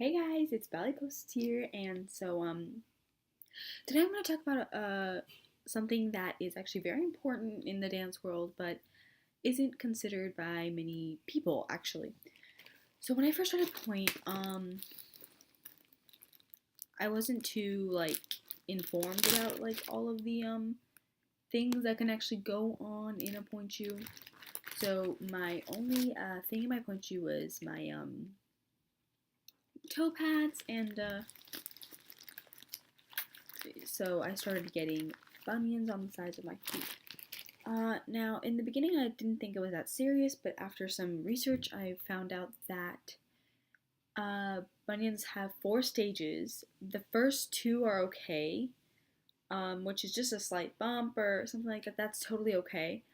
Hey guys, it's Ballet Post here, and today I'm going to talk about something that is actually very important in the dance world, but isn't considered by many people actually. So when I first started point, I wasn't too informed about all of the things that can actually go on in a point shoe. So my only thing in my point shoe was my toe pads and so I started getting bunions on the sides of my feet. Now, in the beginning, I didn't think it was that serious, but after some research, I found out that bunions have four stages. The first two are okay, which is just a slight bump or something like that. That's totally okay.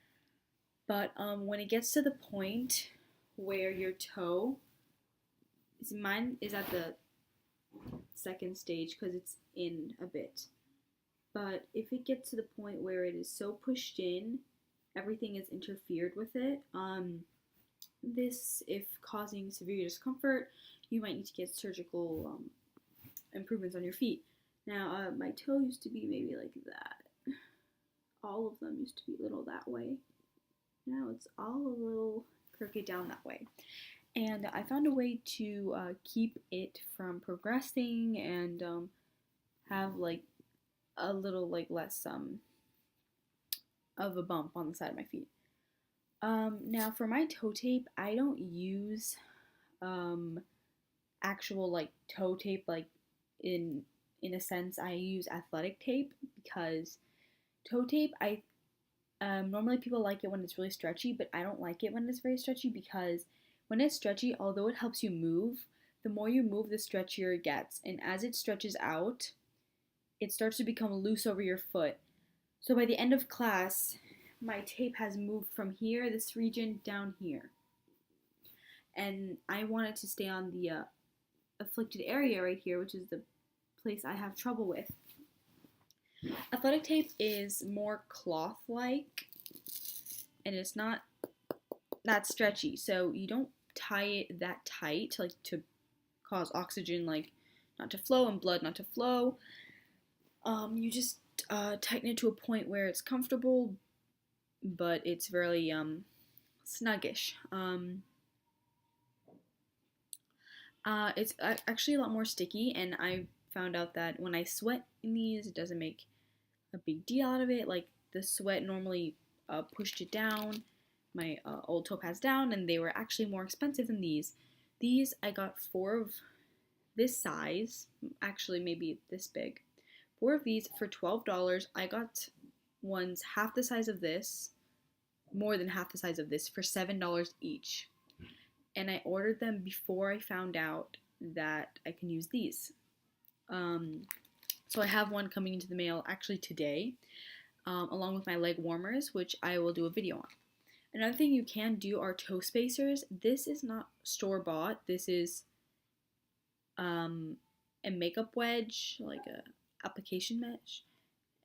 But when it gets to the point where your toe, mine is at the second stage because it's in a bit. But if it gets to the point where it is so pushed in, everything is interfered with it. This, if causing severe discomfort, you might need to get surgical improvements on your feet. Now, my toe used to be maybe like that. All of them used to be a little that way. Now it's all a little crooked down that way. And I found a way to keep it from progressing and have a little less of a bump on the side of my feet. Now for my toe tape, I don't use um, actual toe tape in a sense. I use athletic tape because toe tape I normally people like it when it's really stretchy, but I don't like it when it's very stretchy because when it's stretchy, although it helps you move, the more you move, the stretchier it gets, and as it stretches out, it starts to become loose over your foot. So by the end of class, my tape has moved from here, this region, down here. And I want it to stay on the afflicted area right here, which is the place I have trouble with. Athletic tape is more cloth-like, and it's not that stretchy, so you don't tie it that tight, to cause oxygen, not to flow and blood not to flow. You just tighten it to a point where it's comfortable, but it's really snuggish. It's actually a lot more sticky, and I found out that when I sweat in these, it doesn't make a big deal out of it. Like the sweat normally pushed it down, my old toe pads down, and they were actually more expensive than these. These I got four of this size, actually maybe this big. Four of these for $12. I got ones half the size of this, more than half the size of this, for $7 each. And I ordered them before I found out that I can use these. So I have one coming into the mail actually today, along with my leg warmers, which I will do a video on. Another thing you can do are toe spacers. This is not store-bought. This is a makeup wedge, like a application mesh.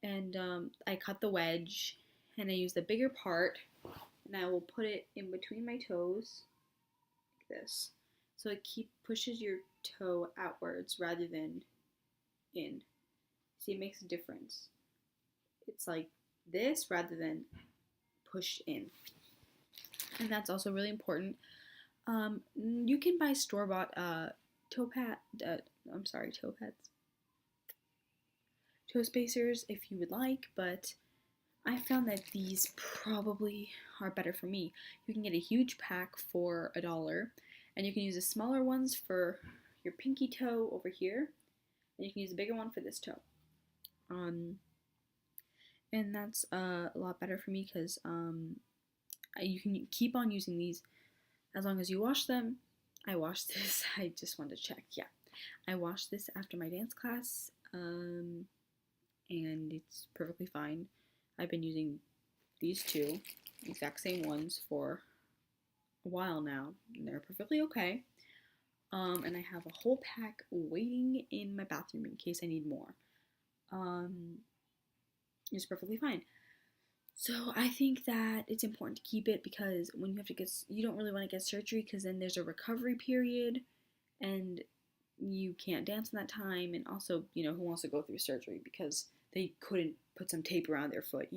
And I cut the wedge, and I use the bigger part, and I will put it in between my toes, like this. So it pushes your toe outwards rather than in. See, it makes a difference. It's like this rather than pushed in. And that's also really important. You can buy store-bought toe pads, toe spacers if you would like, but I found that these probably are better for me. You can get a huge pack for $1, and you can use the smaller ones for your pinky toe over here, and you can use a bigger one for this toe. And that's a lot better for me because you can keep on using these as long as you wash them. I washed this. I just wanted to check. Yeah, I washed this after my dance class, and it's perfectly fine. I've been using these two exact same ones for a while now, and they're perfectly okay. And I have a whole pack waiting in my bathroom in case I need more. It's perfectly fine. So I think that it's important to keep it because when you don't really want to get surgery because then there's a recovery period, and you can't dance in that time, and also, who wants to go through surgery because they couldn't put some tape around their foot.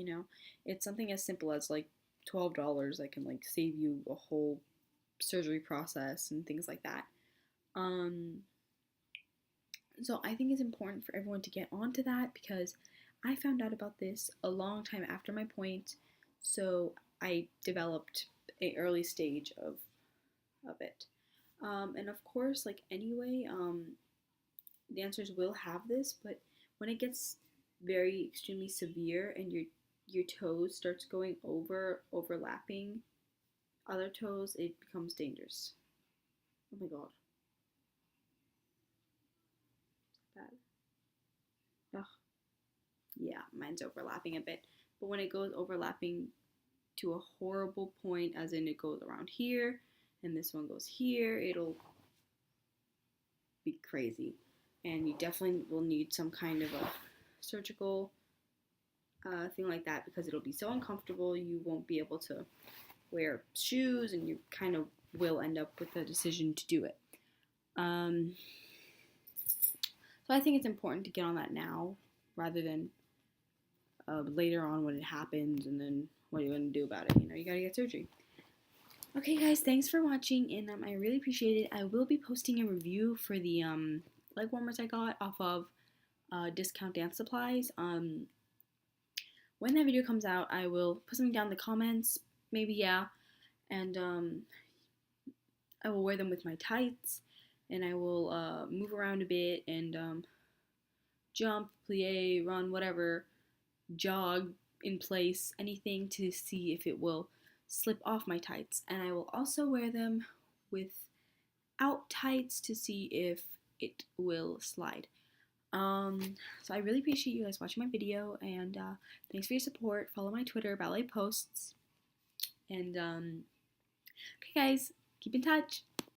It's something as simple as like $12 that can like save you a whole surgery process and things like that. Um, so I think it's important for everyone to get onto that because I found out about this a long time after my point, so I developed a early stage of it. And of course, like anyway, dancers will have this, but when it gets very extremely severe and your toes starts going overlapping other toes, it becomes dangerous. Oh my god, bad. Ugh. Yeah, mine's overlapping a bit. But when it goes overlapping to a horrible point, as in it goes around here and this one goes here, it'll be crazy. And you definitely will need some kind of a surgical thing like that because it'll be so uncomfortable. You won't be able to wear shoes and you kind of will end up with the decision to do it. Um, so I think it's important to get on that now rather than later on when it happens and then what are you going to do about it? You got to get surgery. Okay, guys, thanks for watching, and I really appreciate it. I will be posting a review for the leg warmers I got off of Discount Dance Supplies. When that video comes out, I will put something down in the comments, maybe, yeah, and I will wear them with my tights, and I will move around a bit and jump, plie, run, whatever, jog in place, anything to see if it will slip off my tights. And I will also wear them without tights to see if it will slide. So I really appreciate you guys watching my video, and thanks for your support. Follow my Twitter, ballet posts, and okay guys, keep in touch.